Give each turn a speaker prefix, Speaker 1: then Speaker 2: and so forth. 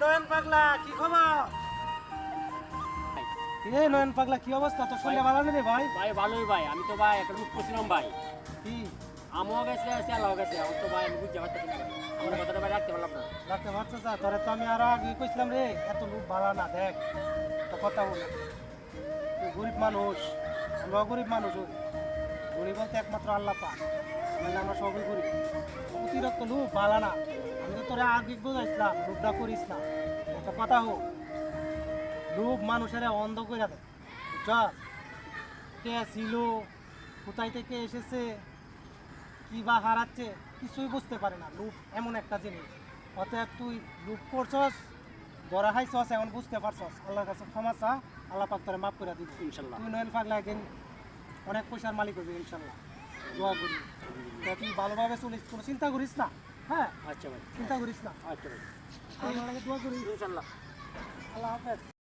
Speaker 1: নয়ন পাগলা কি খবর? এ নয়ন পাগলা কি অবস্থা? তোর শরীরে ভালো নেই ভাই?
Speaker 2: ভাই ভালোই ভাই, আমি তো ভাই একটা রূপ করছিলাম ভাই।
Speaker 1: কি
Speaker 2: আমও গেছে সেলাও গেছে, আমার তো ভাই আমি বুঝতে পারতেছি না ভাই। আমার কথাটা ভাই রাখতে পারলাম না।
Speaker 1: রাখতে পারছো যা? তোরে তো আমি আরো আগে কইছিলাম রে, এত লোক ভালো না। দেখ তো কথা বল, তুই গরিব মানুষ, আমরা গরিব মানুষ। ওই গরিব বলতে একমাত্র আল্লাহ পাক, মানে আমরা সবই গরিব। অতিরিক্ত লোক ভালো না। আমি তো তোরে আগে বোঝাইছিলাম লোকটা করিস না। একটা কথা হোক, লোক মানুষের অন্ধ করে দেয়, বুঝছ? কে ছিল, কোথায় থেকে এসেছে, কি বা হারাচ্ছে, কিছুই বুঝতে পারে না। লোক এমন একটা জিনিস। অতএব তুই লোক করছস, ধরা খাইছস, এখন বুঝতে পারছস। আল্লাহর কাছে ক্ষমা চা, আল্লাহ পাক তোরে মাফ করে দিবি
Speaker 2: ইনশাল্লাহ।
Speaker 1: তুই নয়ন পাগলা একদিন অনেক পয়সার মালিক হবি ইনশাল্লাহ। দোয়া করি। তা তুই ভালোভাবে চলিস, কোনো চিন্তা করিস না। হ্যাঁ,
Speaker 2: আচ্ছা ভাই,
Speaker 1: চিন্তা করিস না।
Speaker 2: আচ্ছা ভাই,
Speaker 1: আমার লাগে দোয়া করিস।
Speaker 2: ইনশাল্লাহ।
Speaker 1: আল্লাহ হাফেজ।